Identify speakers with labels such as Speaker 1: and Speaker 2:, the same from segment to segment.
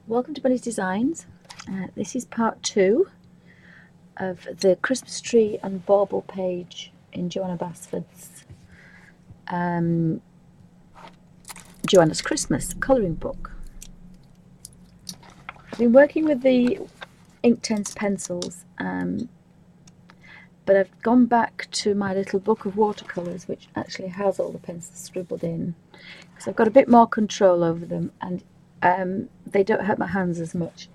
Speaker 1: Welcome to Bunny's Designs. This is part 2 of the Christmas tree and bauble page in Johanna Basford's Johanna's Christmas colouring book. I've been working with the Inktense pencils, but I've gone back to my little book of watercolours, which actually has all the pencils scribbled in, because I've got a bit more control over them, and they don't hurt my hands as much.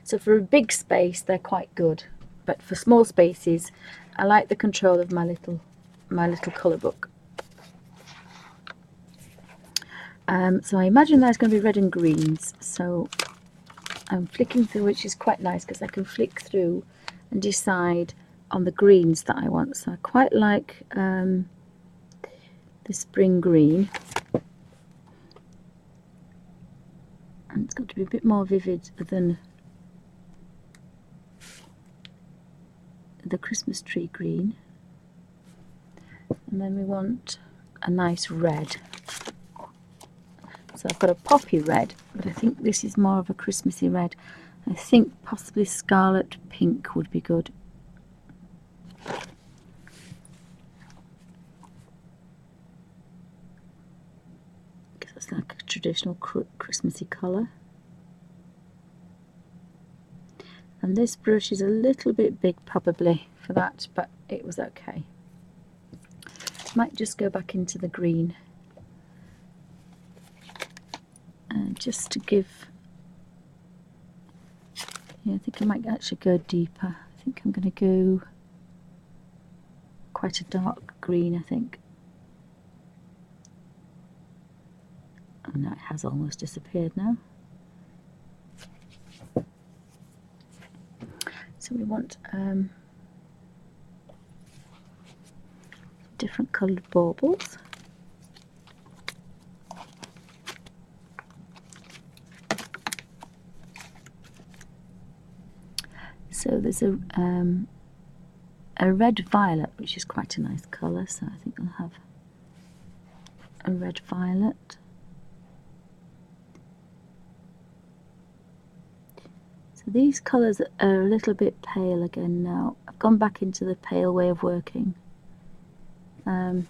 Speaker 1: So for a big space they're quite good, but for small spaces I like the control of my little colour book. So I imagine there's going to be red and greens, so I'm flicking through, which is quite nice because I can flick through and decide on the greens that I want. So I quite like the spring green, and it's got to be a bit more vivid than the Christmas tree green. And then we want a nice red. So I've got a poppy red, but I think this is more of a Christmassy red. I think possibly scarlet pink would be good. Because it's like a traditional Christmassy colour. And this brush is a little bit big probably for that, but it was okay. Might just go back into the green. Just to give, yeah, I think I might actually go deeper. I think I'm going to go quite a dark green, I think. Oh no, it has almost disappeared now. So we want different coloured baubles. So there's a red violet, which is quite a nice colour, so I think I'll have a red violet. So these colours are a little bit pale again now. I've gone back into the pale way of working. I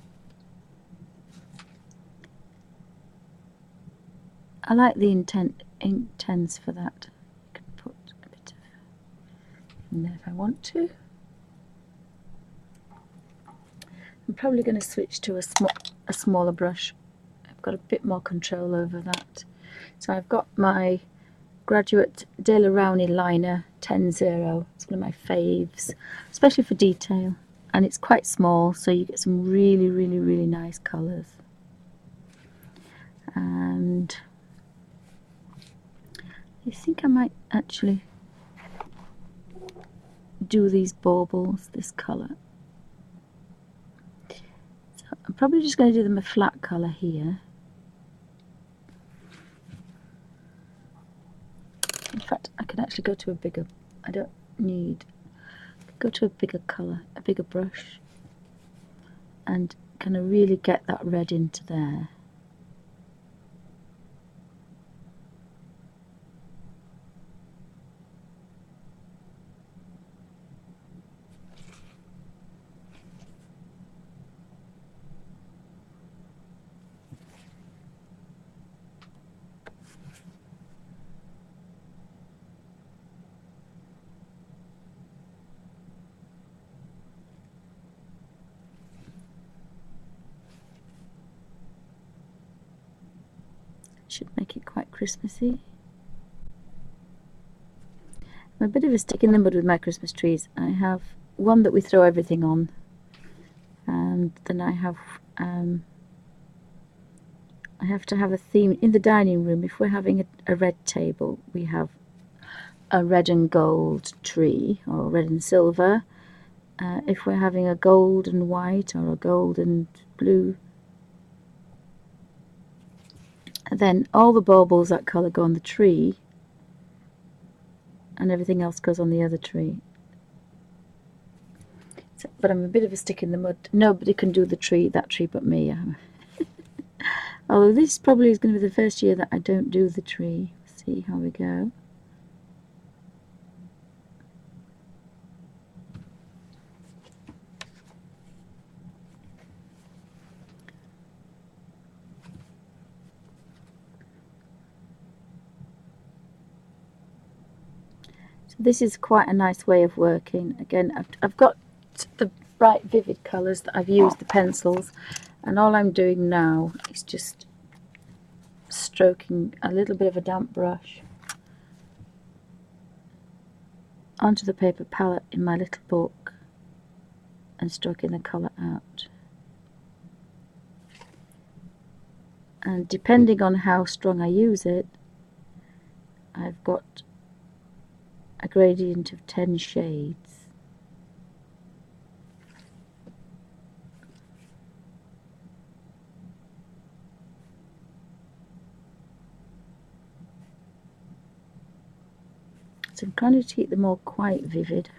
Speaker 1: like the Inktense for that. I can put a bit of in there if I want to. I'm probably going to switch to a smaller brush. I've got a bit more control over that. So I've got my Graduate De La Rowney liner 10-0. It's one of my faves, especially for detail, and it's quite small, so you get some really nice colours. And I think I might actually do these baubles this colour. So I'm probably just going to do them a flat colour here. In fact, I could actually go to a bigger, I don't need, go to a bigger colour, a bigger brush, and kind of really get that red into there. Should make it quite Christmassy. I'm a bit of a stick in the mud with my Christmas trees. I have one that we throw everything on, and then I have to have a theme in the dining room. If we're having a red table, we have a red and gold tree, or red and silver. If we're having a gold and white, or a gold and blue, then all the baubles that colour go on the tree, and everything else goes on the other tree. So, but I'm a bit of a stick in the mud. Nobody can do that tree but me. Although this probably is going to be the first year that I don't do the tree. See how we go. So this is quite a nice way of working. Again, I've got the bright vivid colours that I've used, the pencils, and all I'm doing now is just stroking a little bit of a damp brush onto the paper palette in my little book and stroking the colour out. And depending on how strong I use it, I've got a gradient of 10 shades. So I'm trying to keep them all quite vivid.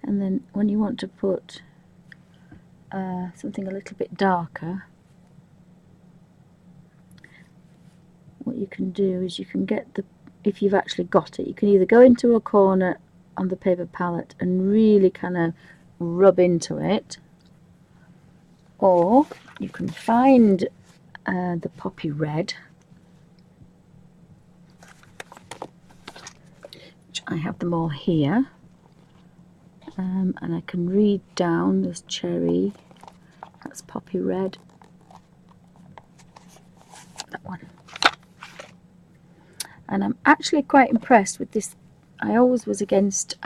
Speaker 1: And then when you want to put something a little bit darker, what you can do is you can get the, if you've actually got it, you can either go into a corner on the paper palette and really kind of rub into it, or you can find the poppy red, which I have them all here, and I can read down. There's cherry, that's poppy red, that one. And I'm actually quite impressed with this. I always was against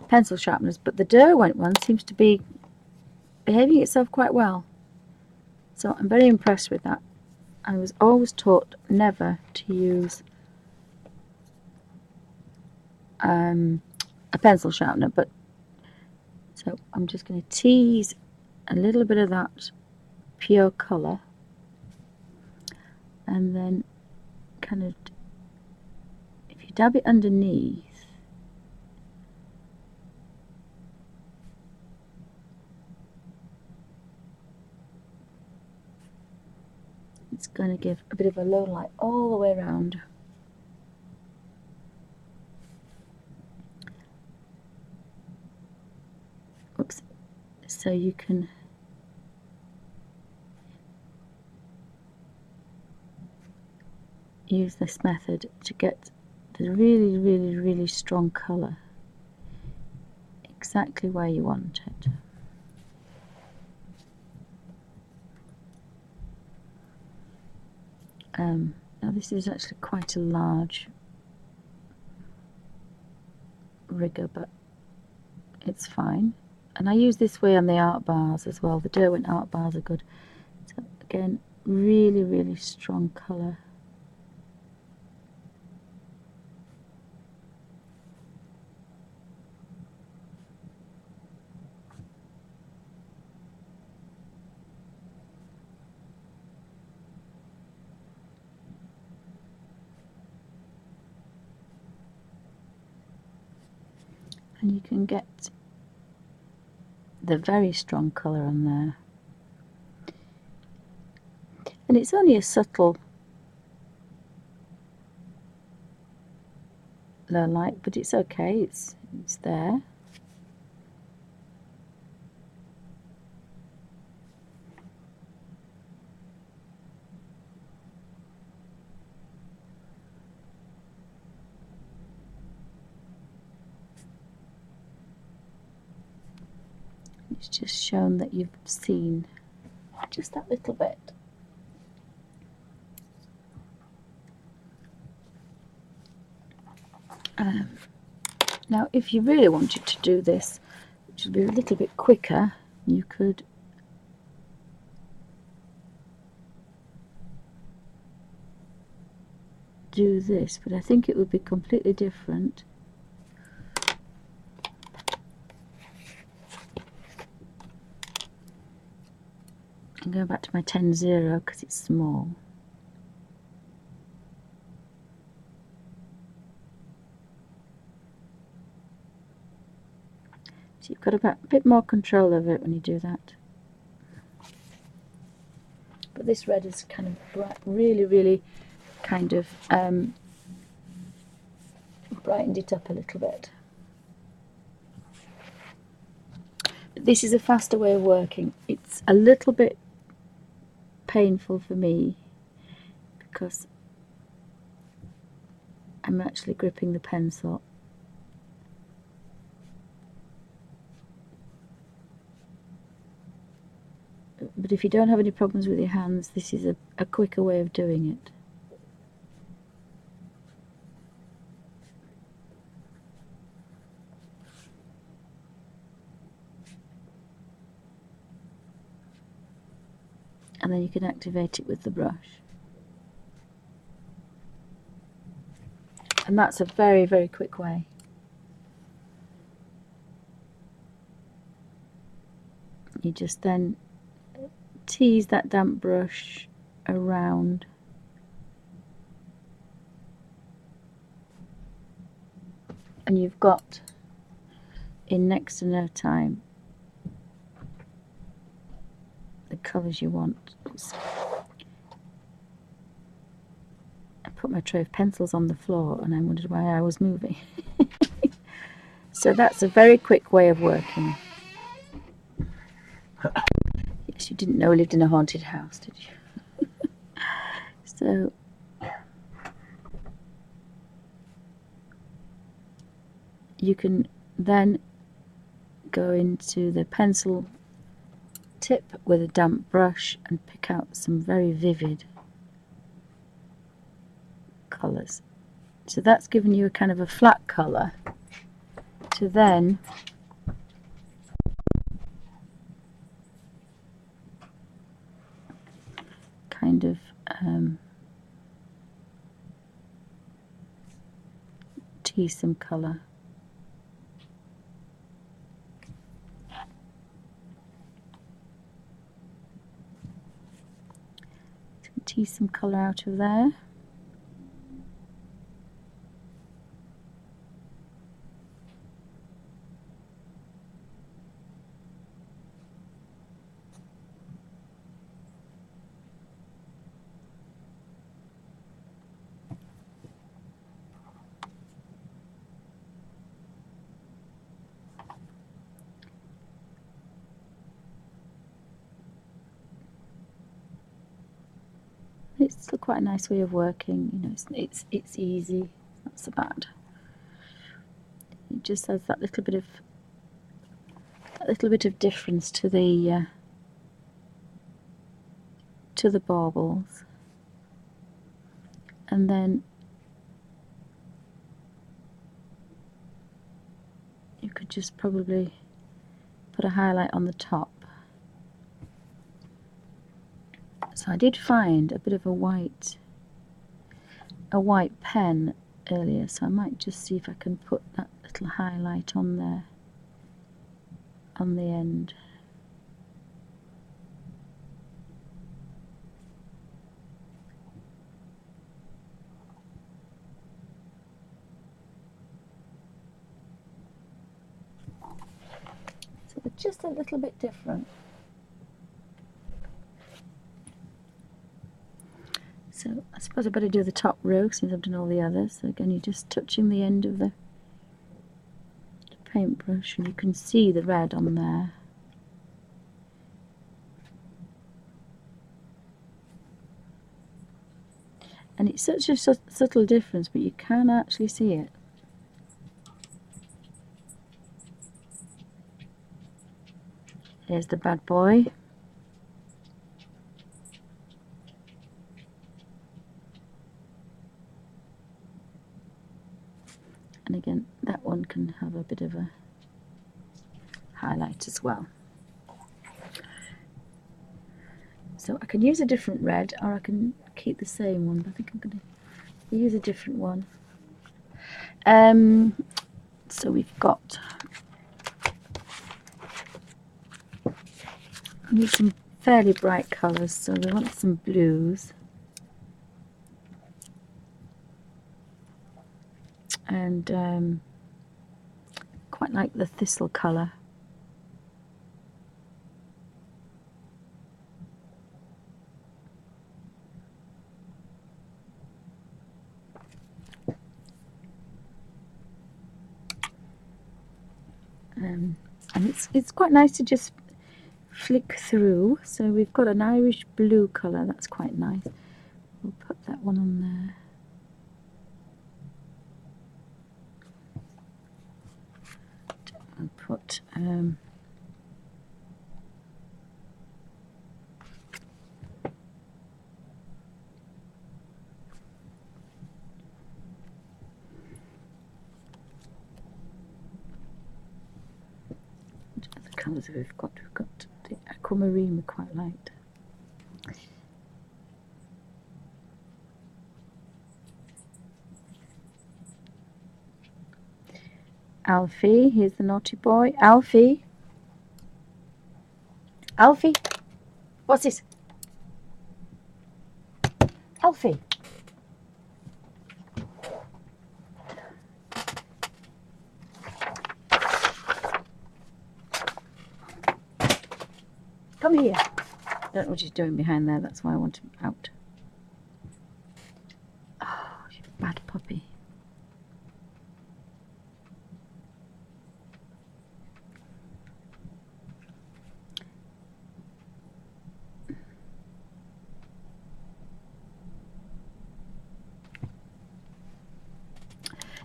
Speaker 1: pencil sharpeners, but the Derwent one seems to be behaving itself quite well. So I'm very impressed with that. I was always taught never to use a pencil sharpener, but so I'm just going to tease a little bit of that pure colour, and then kind of, if you dab it underneath, it's going to give a bit of a low light all the way around. Oops. So you can use this method to get the really, really, really strong colour exactly where you want it. Now this is actually quite a large rigger, but it's fine. And I use this way on the art bars as well. The Derwent art bars are good. So again, really, really strong colour. And you can get the very strong colour on there. And it's only a subtle low light, but it's okay, it's there. It's just shown that you've seen just that little bit. Now if you really wanted to do this, which would be a little bit quicker, you could do this, but I think it would be completely different. I'm going back to my 10-0 because it's small. So you've got a bit more control over it when you do that. But this red is kind of bright, really, really kind of brightened it up a little bit. This is a faster way of working. It's a little bit painful for me because I'm actually gripping the pencil. But if you don't have any problems with your hands, this is a quicker way of doing it. And then you can activate it with the brush. And that's a very, very quick way. You just then tease that damp brush around. And you've got, in next to no time, the colours you want. Oops. I put my tray of pencils on the floor and I wondered why I was moving. So that's a very quick way of working. Yes, you didn't know we lived in a haunted house, did you? So you can then go into the pencil tip with a damp brush and pick out some very vivid colours. So that's given you a kind of a flat colour to then kind of tease some colour. Tease some colour out of there. It's still quite a nice way of working, you know, it's easy, it's not so bad. It just adds that little bit of difference to the baubles. And then you could just probably put a highlight on the top. So I did find a bit of a white pen earlier, so I might just see if I can put that little highlight on there, on the end. So they're just a little bit different. So I suppose I better do the top row since I've done all the others. So again, you're just touching the end of the paintbrush and you can see the red on there. And it's such a subtle difference, but you can actually see it. Here's the bad boy. And again, that one can have a bit of a highlight as well. So I can use a different red, or I can keep the same one, but I think I'm going to use a different one. So we've got, I need some fairly bright colours, so we want some blues. And quite like the thistle colour. And it's quite nice to just flick through. So we've got an Irish blue colour, that's quite nice. We'll put that one on there. I'll put what other colours we've got? We've got the aquamarine we quite liked. Alfie, here's the naughty boy. Alfie! Alfie! What's this? Alfie! Come here. I don't know what he's doing behind there, that's why I want him out. Oh, you bad puppy.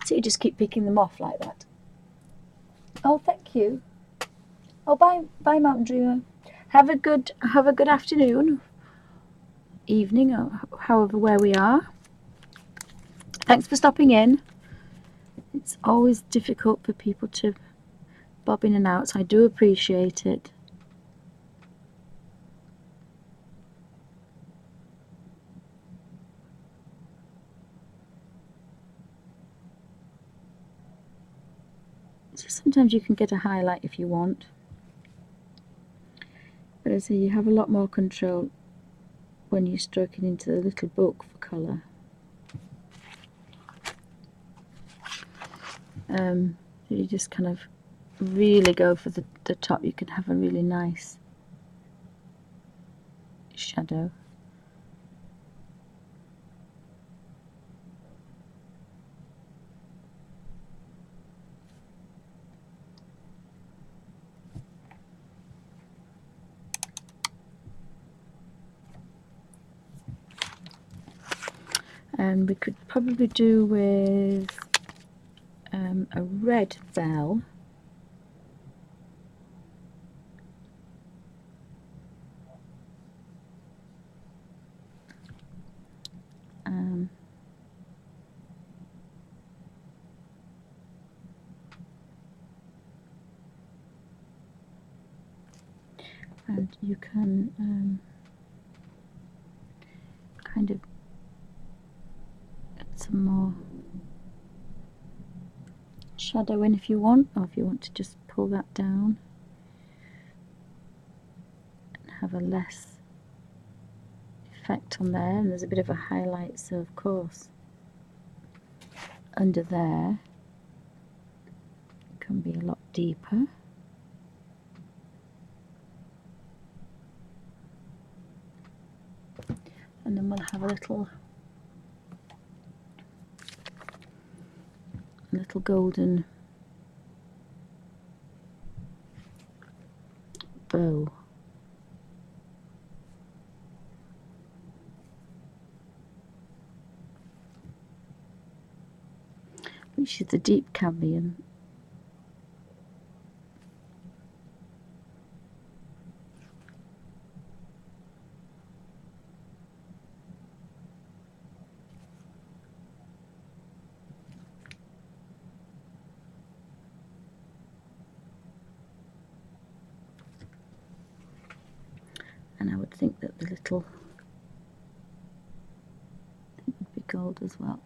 Speaker 1: So you just keep picking them off like that. Oh, thank you. Oh, bye, Mountain Dreamer. Have a good afternoon, evening, or however where we are. Thanks for stopping in. It's always difficult for people to bob in and out, so I do appreciate it. So sometimes you can get a highlight if you want, but as I say, you have a lot more control when you're stroking into the little book for colour. You just kind of really go for the top. You can have a really nice shadow. And we could probably do with a red bell. And you can kind of add some more shadow in if you want, or if you want to just pull that down and have a less effect on there. And there's a bit of a highlight, so of course under there it can be a lot deeper. And then we'll have a little golden bow. Which is the deep cambium. And I would think that the little thing would be gold as well.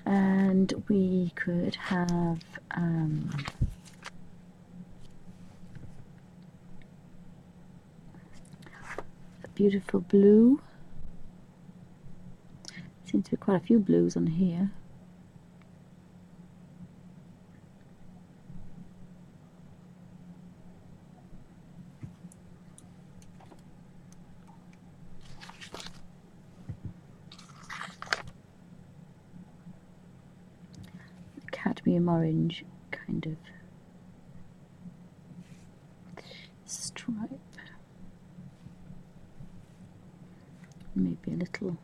Speaker 1: And we could have a beautiful blue. Seems to be quite a few blues on here. cadmium orange kind of stripe. Maybe a little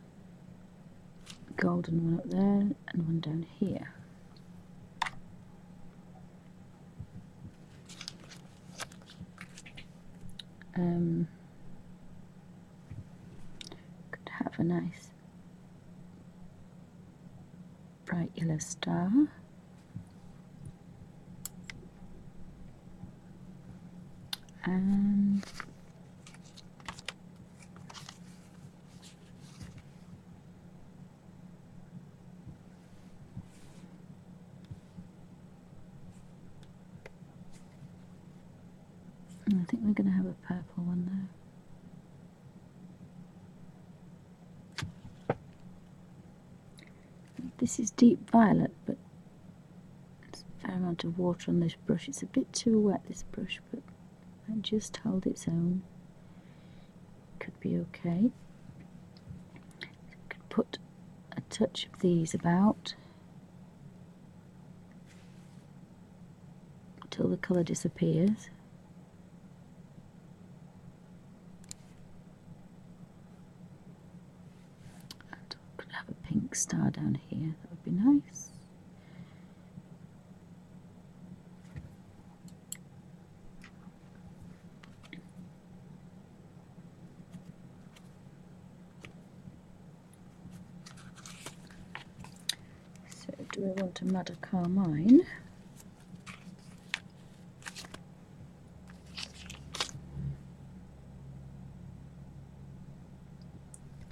Speaker 1: golden one up there and one down here. Could have a nice bright yellow star. And I think we're going to have a purple one there. This is deep violet, but there's a fair amount of water on this brush. It's a bit too wet, this brush, but it just hold its own. Could be okay. So we could put a touch of these about until the colour disappears. And I could have a pink star down here, that would be nice. So do we want a madder carmine?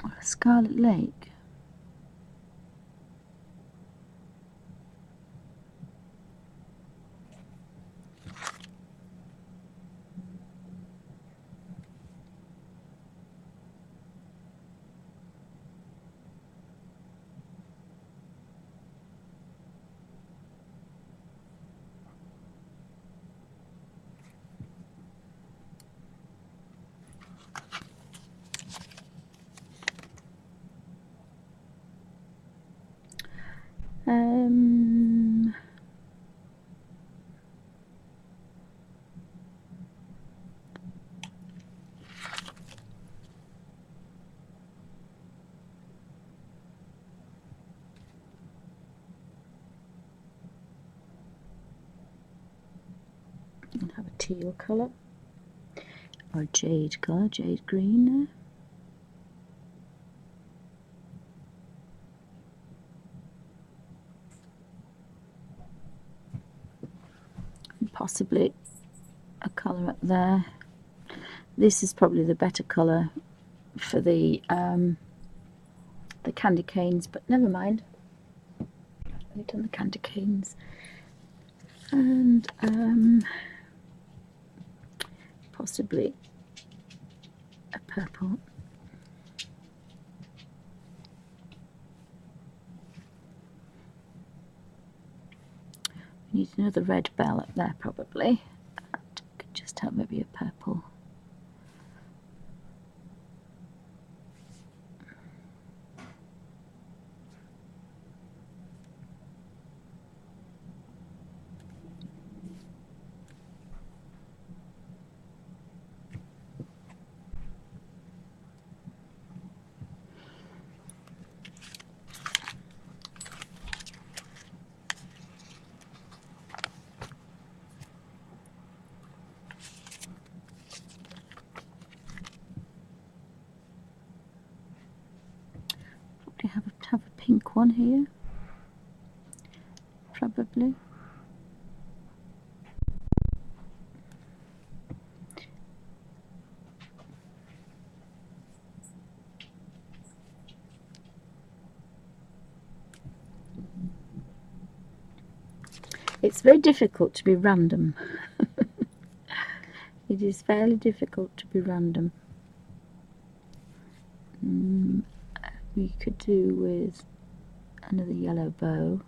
Speaker 1: Or a scarlet lake? And have a teal colour or a jade colour, jade green there. And possibly a colour up there. This is probably the better colour for the candy canes, but never mind. I've done the candy canes. And possibly a purple. We need another red bell up there probably. And could just have maybe a purple. Have a pink one here, probably. It's very difficult to be random. It is fairly difficult to be random. We could do with another yellow bow.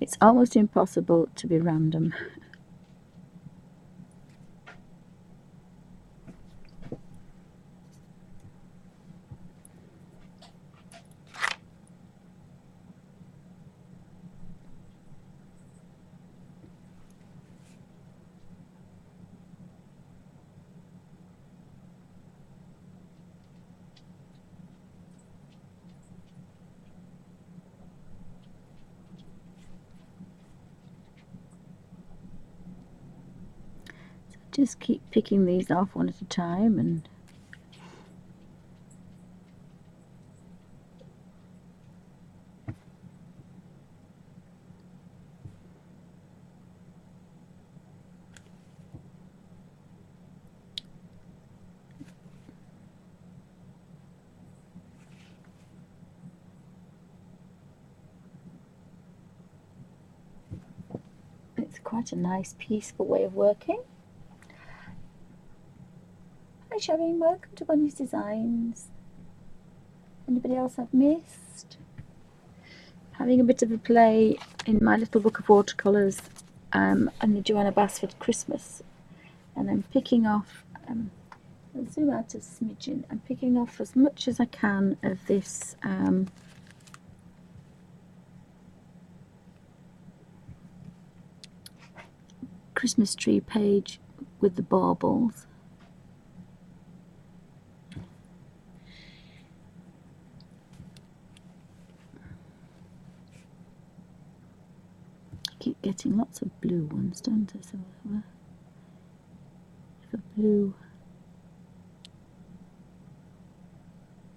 Speaker 1: It's almost impossible to be random. Just keep picking these off one at a time, and it's quite a nice, peaceful way of working. Hi Sherry, welcome to Bunny's Designs. Anybody else I've missed? Having a bit of a play in my little book of watercolours and the Johanna Basford Christmas, and I'm picking off, I'll zoom out a smidgen, I'm picking off as much as I can of this Christmas tree page with the baubles. I keep getting lots of blue ones, don't I? So I'll have a blue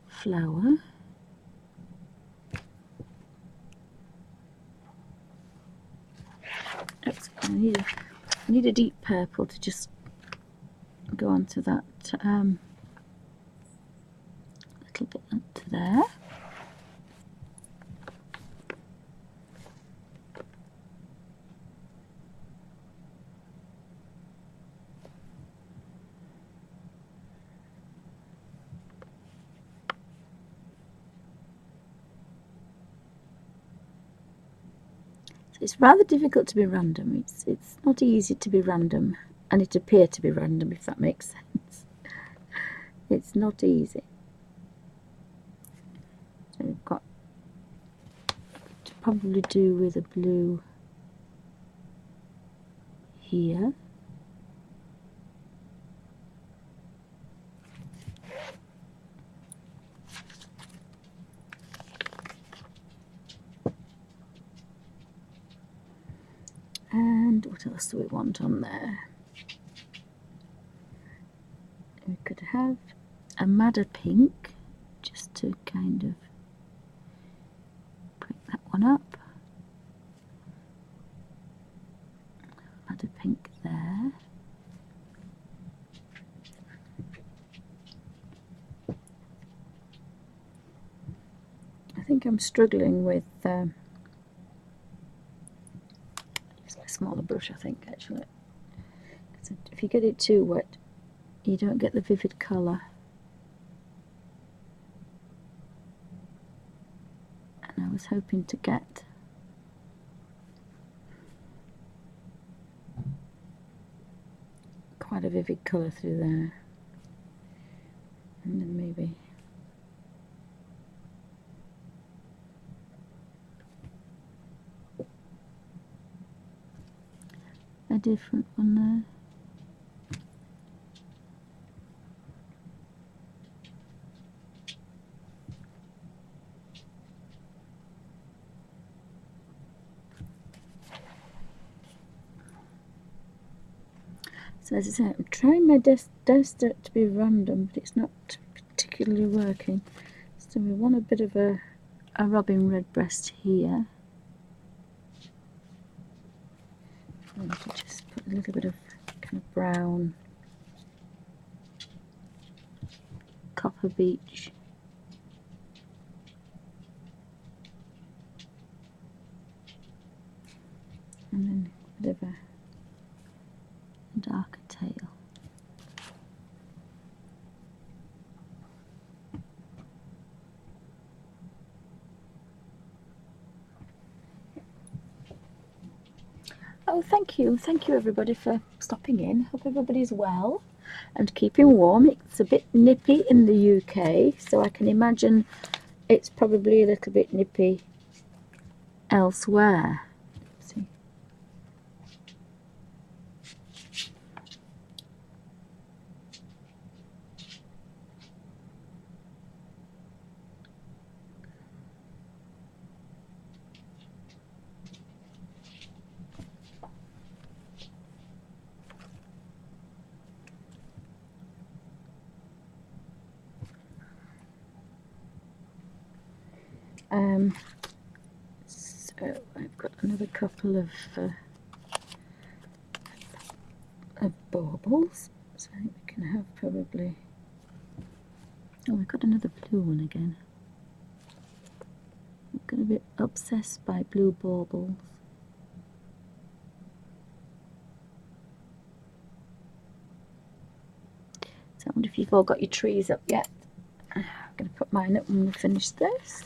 Speaker 1: flower. Oops, I need a deep purple to just go onto that little bit onto there. So it's rather difficult to be random. It's not easy to be random, and it appear to be random, if that makes sense. It's not easy. So we've got to probably do with a blue here. And what else do we want on there? We could have a madder pink, just to kind of break that one up. Madder pink there. I think I'm struggling with use my smaller brush, I think, actually. If you get it too wet, you don't get the vivid colour. And I was hoping to get quite a vivid colour through there. And then maybe a different one there. So as I say, I'm trying my best to be random, but it's not particularly working. So we want a bit of a robin redbreast here. And just put a little bit of kind of brown copper beech. And then a bit of a darker tail. thank you everybody for stopping in. Hope everybody's well and keeping warm. It's a bit nippy in the UK, so I can imagine it's probably a little bit nippy elsewhere. Let's see. So I've got another couple of baubles, so I think we can have probably, oh, we've got another blue one again. I'm getting a bit obsessed by blue baubles. So I wonder if you've all got your trees up yet. I'm going to put mine up when we finish this.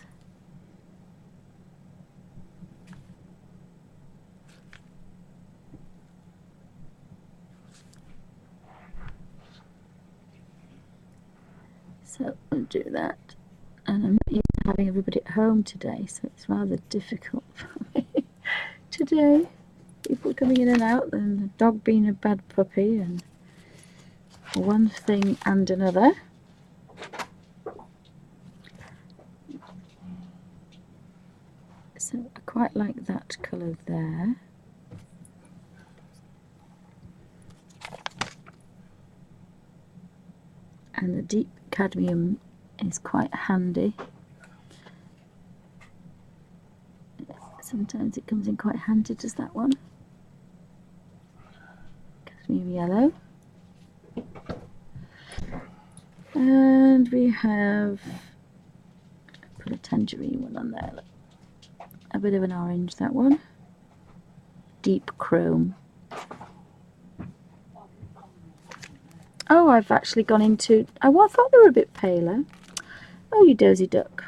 Speaker 1: So we'll do that. And I'm not used to having everybody at home today, so it's rather difficult for me today. People coming in and out, and the dog being a bad puppy, and one thing and another. So I quite like that colour there. And the deep cadmium is quite handy. Sometimes it comes in quite handy, does that one. Cadmium yellow. And we have, put a tangerine one on there. Look. A bit of an orange, that one. Deep chrome. Oh, I've actually gone into, oh, I thought they were a bit paler. Oh, you dozy duck.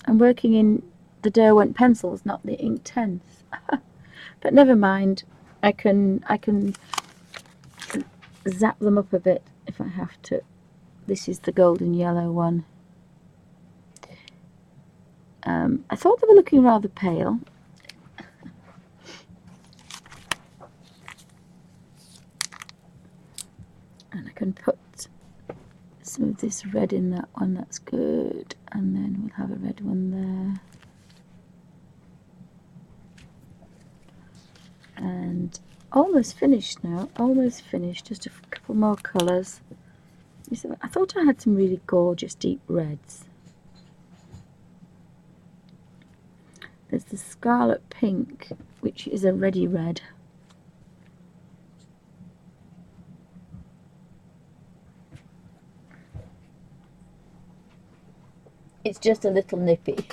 Speaker 1: I'm working in the Derwent pencils, not the Inktense. But never mind. I can zap them up a bit if I have to. This is the golden yellow one. I thought they were looking rather pale. And I can put some of this red in that one, that's good. And then we'll have a red one there. And almost finished now, almost finished, just a couple more colours. I thought I had some really gorgeous deep reds. There's the scarlet pink, which is a reddy red. It's just a little nippy.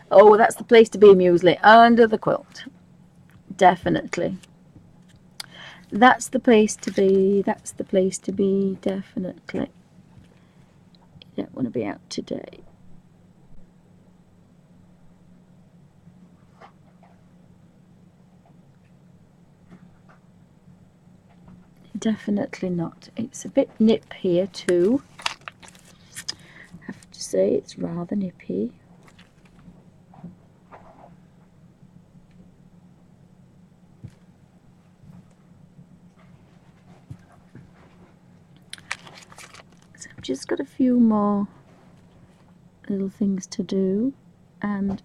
Speaker 1: Oh, that's the place to be, muesli, under the quilt. Definitely. That's the place to be, that's the place to be, definitely. You don't want to be out today. Definitely not. It's a bit nip here too. I have to say it's rather nippy. So I've just got a few more little things to do, and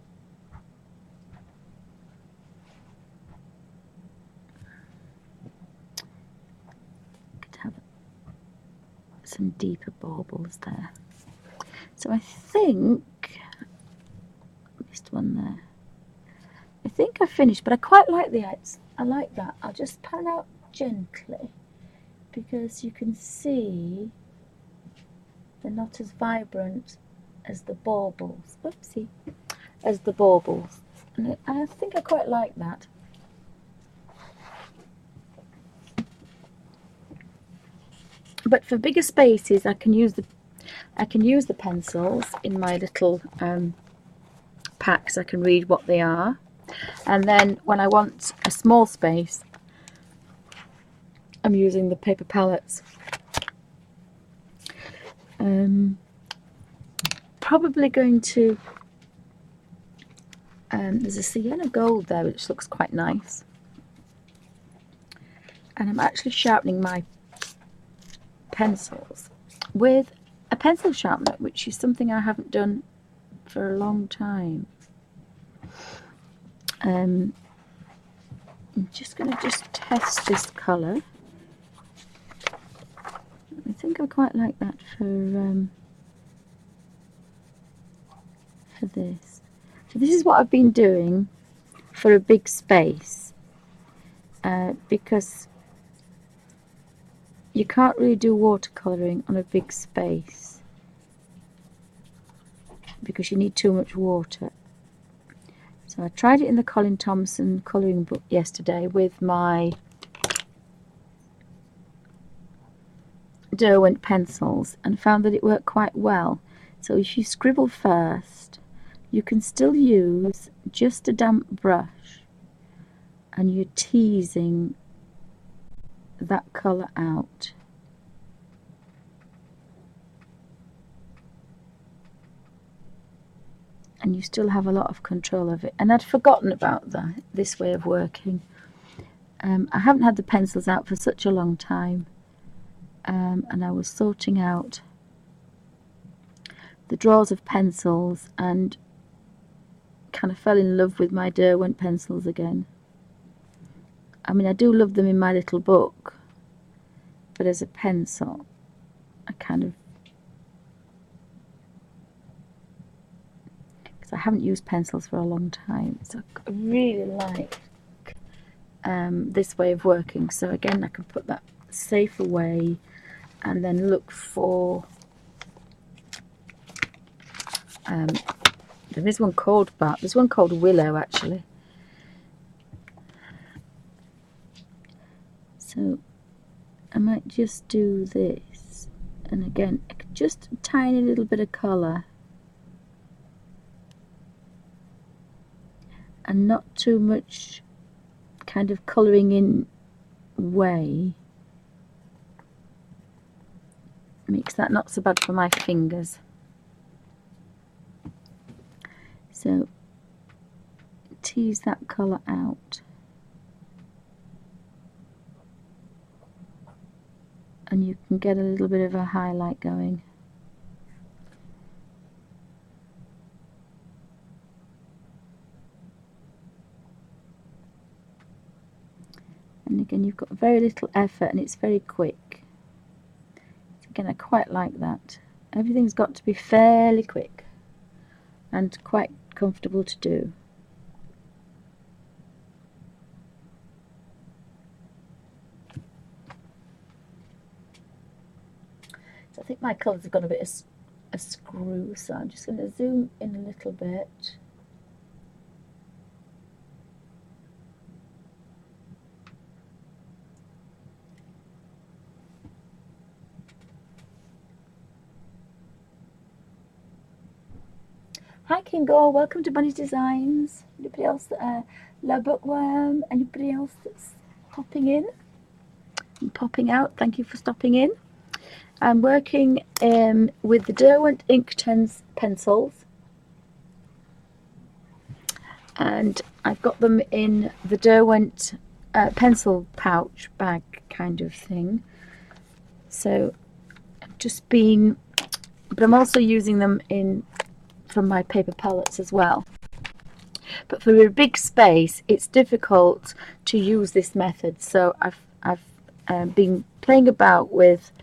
Speaker 1: could have some deeper baubles there. So I think I missed one there. I think I finished, but I quite like the outs. I like that. I'll just pan out gently because you can see they're not as vibrant as the baubles. Oopsie, as the baubles, and I think I quite like that. But for bigger spaces, I can use the pencils in my little packs. I can read what they are. And then when I want a small space, I'm using the paper palettes. Probably going to, there's a sienna gold there which looks quite nice. And I'm actually sharpening my pencils with a pencil sharpener, which is something I haven't done for a long time. I'm just going to test this colour. I think I quite like that for this. So this is what I've been doing for a big space, because you can't really do watercolouring on a big space because you need too much water. So I tried it in the Colin Thompson colouring book yesterday with my Derwent pencils and found that it worked quite well. So if you scribble first, you can still use just a damp brush and you're teasing that colour out. And you still have a lot of control of it. And I'd forgotten about this way of working. I haven't had the pencils out for such a long time, and I was sorting out the drawers of pencils and kind of fell in love with my Derwent pencils again. I mean, I do love them in my little book, but as a pencil, I kind of, because I haven't used pencils for a long time, so I really like this way of working. So again, I can put that safe away and then look for, there is one called bark, there's one called willow actually. So I might just do this, and again just a tiny little bit of colour and not too much kind of colouring in way. Makes that not so bad for my fingers. So tease that colour out, and you can get a little bit of a highlight going. And again, you've got very little effort and it's very quick. So again, I quite like that. Everything's got to be fairly quick and quite comfortable to do. So I think my colours have got a bit of screw, so I'm just going to zoom in a little bit. Hi Kingo, welcome to Bunny's Designs. Anybody else, La Bookworm, anybody else that's popping in and popping out, thank you for stopping in. I'm working with the Derwent Inktense pencils, and I've got them in the Derwent pencil pouch bag kind of thing. So I've just been, but I'm also using them from my paper palettes as well. But for a big space, it's difficult to use this method. So I've been playing about with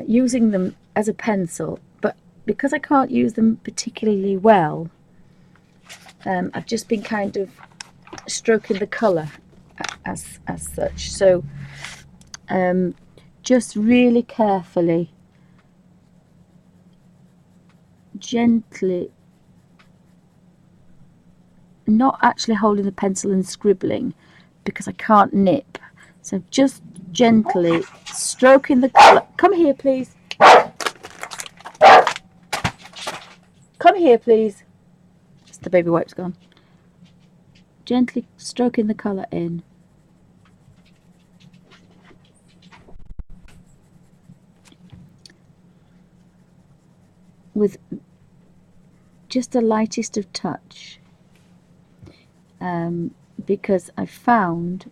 Speaker 1: using them as a pencil, but because I can't use them particularly well, I've just been kind of stroking the colour as such. So just really carefully, gently, not actually holding the pencil and scribbling because I can't nip. So just gently stroking the colour. Come here, please. Come here, please. Just the baby wipe's gone. gently stroking the colour in. With just the lightest of touch, because I found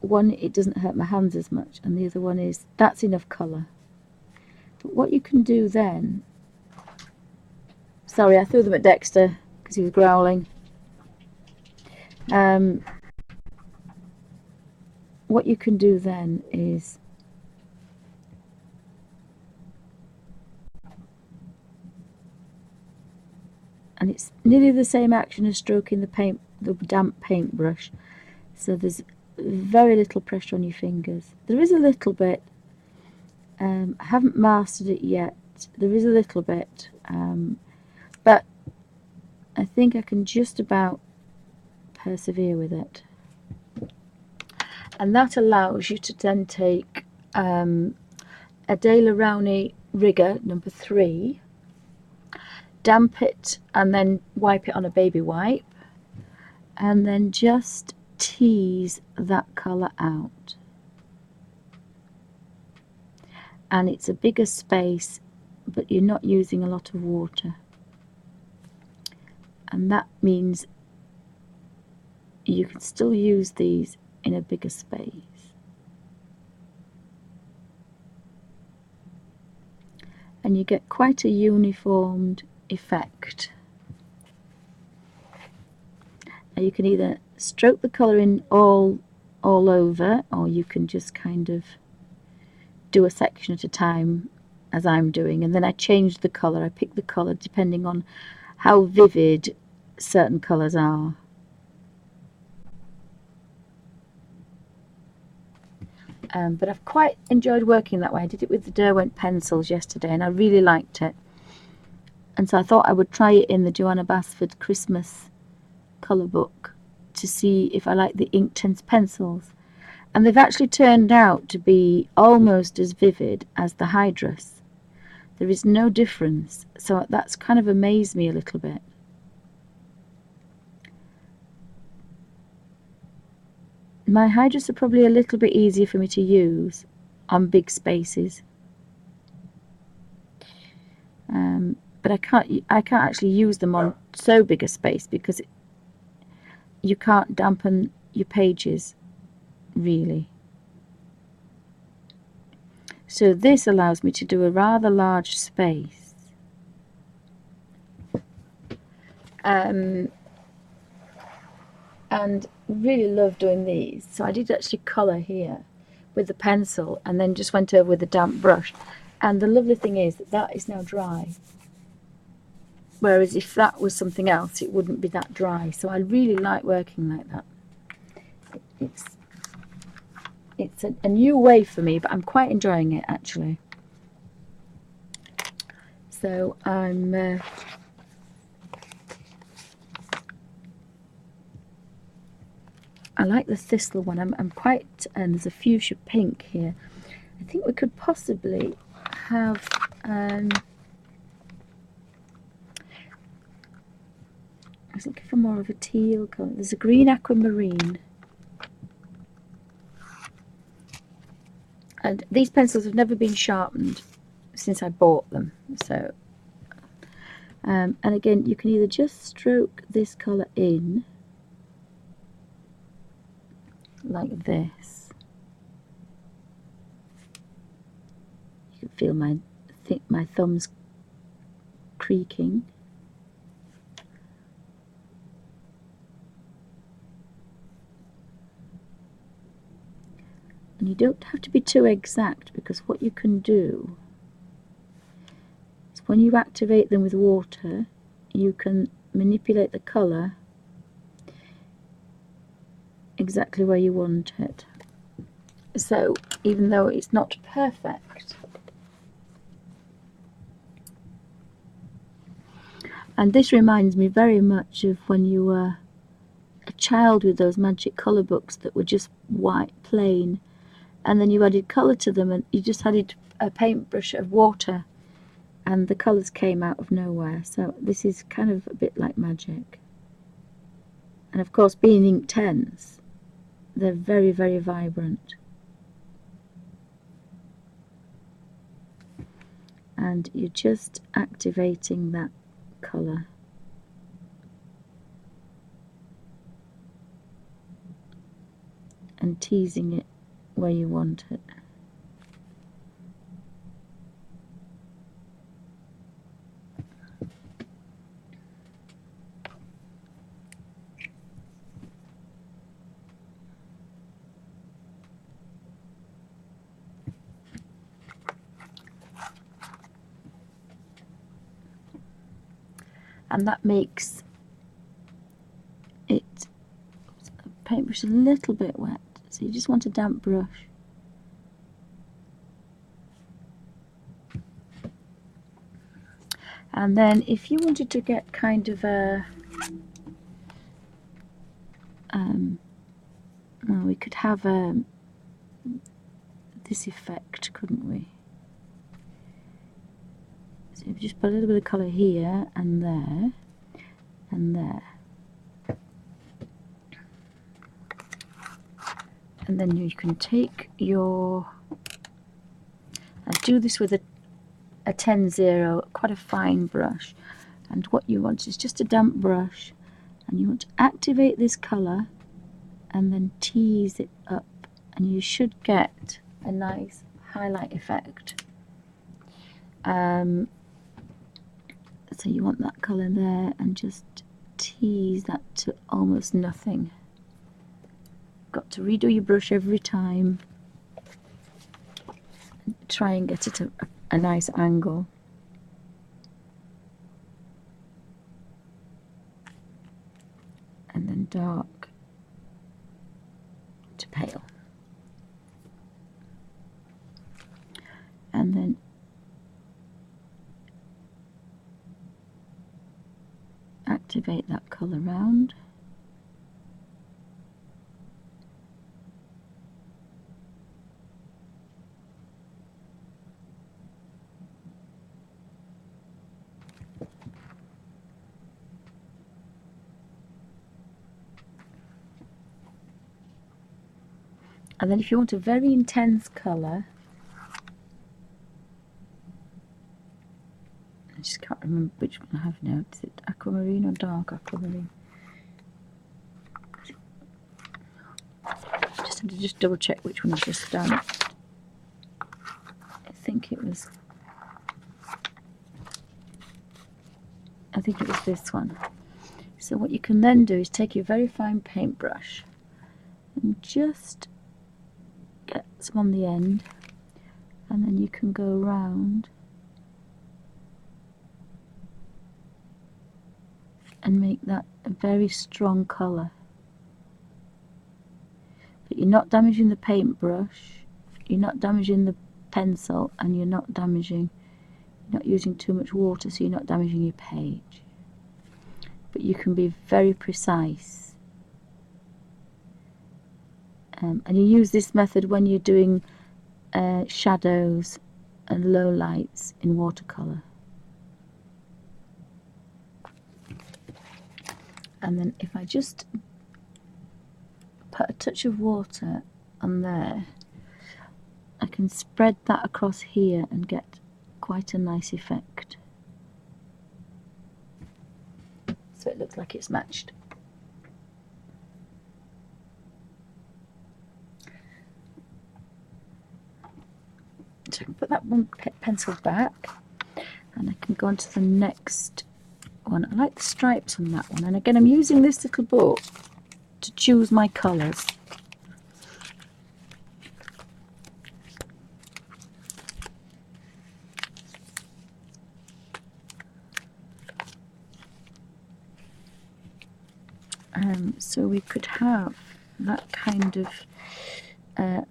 Speaker 1: one, it doesn't hurt my hands as much, and the other one is, that's enough colour. But what you can do then, sorry, I threw them at Dexter because he was growling. What you can do then is and it's nearly the same action as stroking the damp paintbrush. So there's very little pressure on your fingers. There is a little bit. I haven't mastered it yet. There is a little bit, but I think I can just about persevere with it. And that allows you to then take a Daler Rowney Rigger number 3, damp it and then wipe it on a baby wipe, and then just tease that colour out. And it's a bigger space, but you're not using a lot of water, and that means you can still use these in a bigger space. And you get quite a uniformed effect. Now you can either stroke the colour in all over, or you can just kind of do a section at a time, as I'm doing, and then I change the colour. I pick the colour depending on how vivid certain colours are. But I've quite enjoyed working that way. I did it with the Derwent pencils yesterday and I really liked it. And so I thought I would try it in the Johanna Basford Christmas colour book to see if I like the Inktense pencils. And they've actually turned out to be almost as vivid as the Hydrus. There is no difference, so that's kind of amazed me a little bit. My Hydrus are probably a little bit easier for me to use on big spaces, but I can't actually use them on so big a space because you can't dampen your pages really. So this allows me to do a rather large space. And really love doing these. So I did actually colour here with the pencil and then just went over with a damp brush. And the lovely thing is that that is now dry. Whereas if that was something else, it wouldn't be that dry. So I really like working like that. It's a new way for me, but I'm quite enjoying it actually. So I like the thistle one. I'm quite, and there's a fuchsia pink here. I think we could possibly have I was looking for more of a teal colour. There's a green aquamarine. And these pencils have never been sharpened since I bought them. So, and again, you can either just stroke this colour in like this. You can feel my thumbs creaking. And you don't have to be too exact, because what you can do is when you activate them with water, you can manipulate the colour exactly where you want it. So even though it's not perfect, and this reminds me very much of when you were a child with those magic colour books that were just white plain, and then you added colour to them and you just added a paintbrush of water and the colours came out of nowhere. So this is kind of a bit like magic. And of course, being Inktense, they're very, very vibrant. And you're just activating that colour. And teasing it where you want it. And that makes it, the paintbrush a little bit wet, so you just want a damp brush. And then if you wanted to get kind of a, well, we could have this effect, couldn't we? So if you just put a little bit of colour here and there and there. And then you can take your, I do this with a 10-0, quite a fine brush, and what you want is just a damp brush, and you want to activate this colour and then tease it up, and you should get a nice highlight effect. So you want that colour there and just tease that to almost nothing. Got to redo your brush every time. Try and get it a nice angle. And then dark to pale. And then activate that colour round. And then if you want a very intense colour, I just can't remember which one I have now. Is it aquamarine or dark aquamarine? Just had to just double check which one I've just done. I think it was this one. So what you can then do is take your very fine paintbrush and just get some on the end, and then you can go round and make that a very strong colour. But you're not damaging the paintbrush, you're not damaging the pencil, and you're not using too much water, so you're not damaging your page. But you can be very precise. And you use this method when you're doing shadows and low lights in watercolour. And then if I just put a touch of water on there, I can spread that across here and get quite a nice effect. So it looks like it's matched. So I can put that one pencil back, and I can go on to the next one. I like the stripes on that one, and again I'm using this little book to choose my colours. So we could have that kind of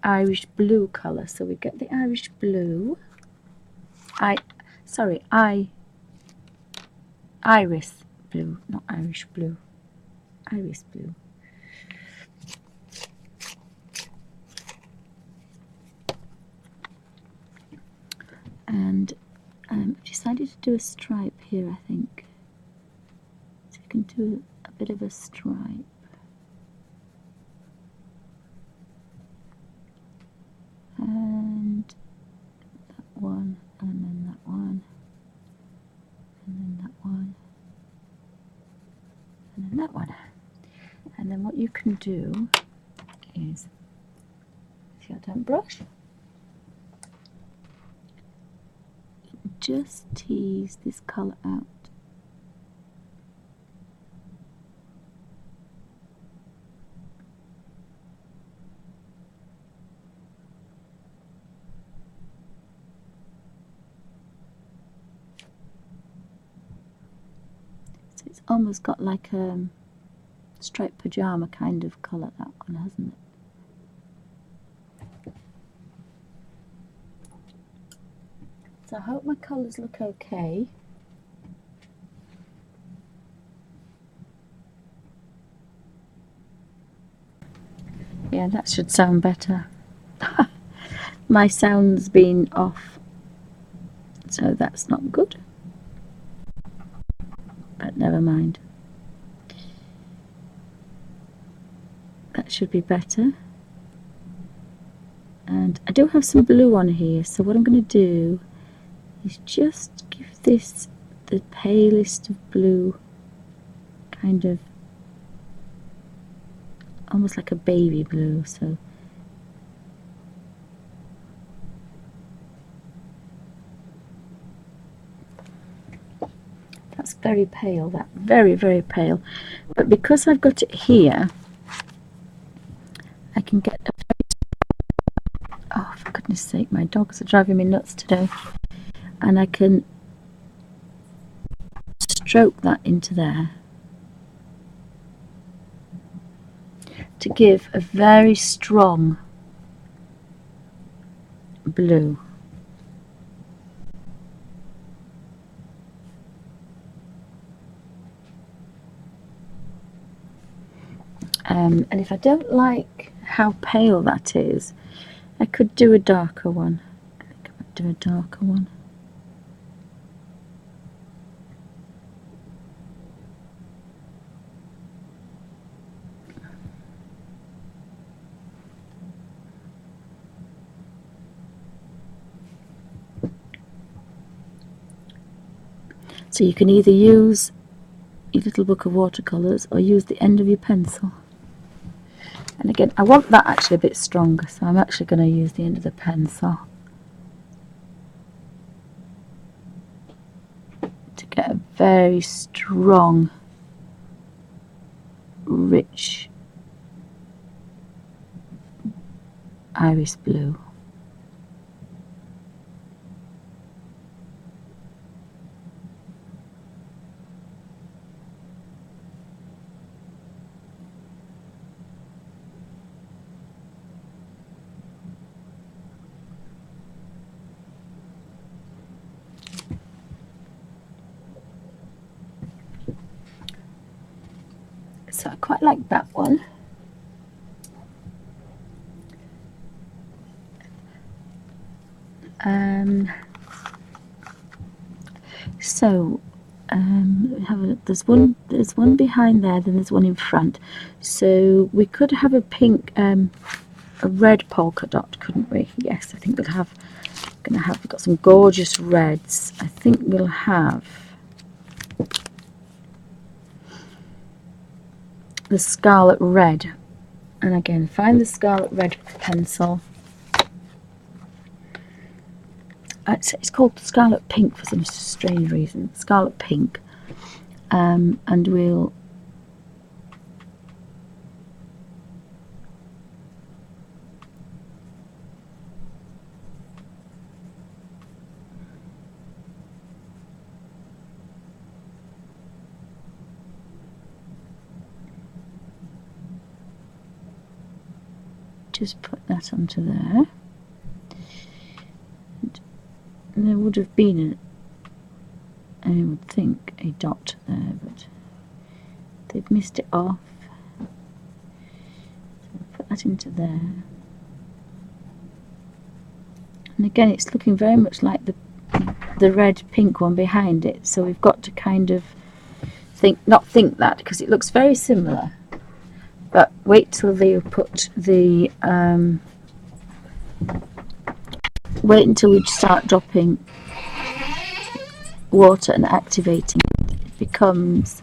Speaker 1: Irish blue colour. So we get the Irish blue. Iris blue, not Irish blue. Iris blue. And I've decided to do a stripe here, I think. So you can do a bit of a stripe. And that one, and then that one, and then that one, and then that one. And then what you can do is, with your damp brush, just tease this colour out. So it's almost got like a striped pyjama kind of colour, that one, hasn't it? So I hope my colours look okay. Yeah, that should sound better. My sound's been off, so that's not good. But never mind. That should be better. And I do have some blue on here, so what I'm going to do is just give this the palest of blue, kind of almost like a baby blue. So that's very pale, that very, very pale. But because I've got it here, I can get a very, oh, for goodness sake, my dogs are driving me nuts today. And I can stroke that into there to give a very strong blue. And if I don't like how pale that is, I could do a darker one. I think I might do a darker one. So you can either use your little book of watercolours or use the end of your pencil. And again, I want that actually a bit stronger, so I'm actually going to use the end of the pencil to get a very strong, rich iris blue. So I quite like that one. There's one behind there, then there's one in front. So we could have a pink, a red polka dot, couldn't we? Yes, I think we've got some gorgeous reds. I think we'll have the scarlet red. And again, find the scarlet red pencil. It's called Scarlet Pink for some strange reason. Scarlet Pink. And we'll just put that onto there. And there would have been I would think a dot there, but they've missed it off. So put that into there. And again, it's looking very much like the the red pink one behind it, so we've got to kind of not think that, because it looks very similar. But wait till they put the wait until we start dropping water and activating it. It becomes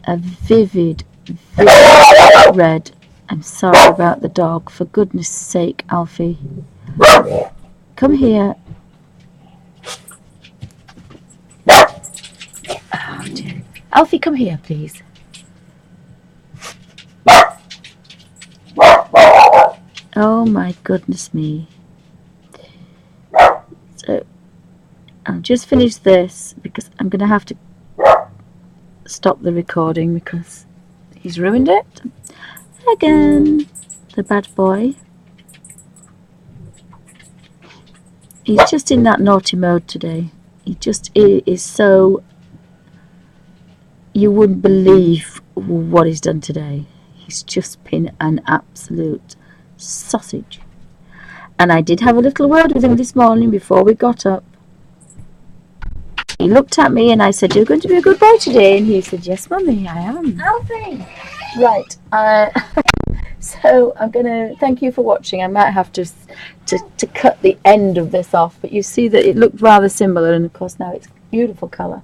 Speaker 1: a vivid red. I'm sorry about the dog, for goodness sake, Alfie. Come here. Oh dear. Alfie, come here, please. Oh my goodness me. So I'll just finish this, because I'm going to have to stop the recording because he's ruined it again, the bad boy. He's just in that naughty mode today. He just is so, you wouldn't believe what he's done today. He's just been an absolute sausage. And I did have a little word with him this morning before we got up. He looked at me and I said, "You're going to be a good boy today." And he said, "Yes, Mummy, I am."
Speaker 2: Alfie!
Speaker 1: Right. So I'm going to thank you for watching. I might have to cut the end of this off, but you see that it looked rather similar, and of course now it's a beautiful colour.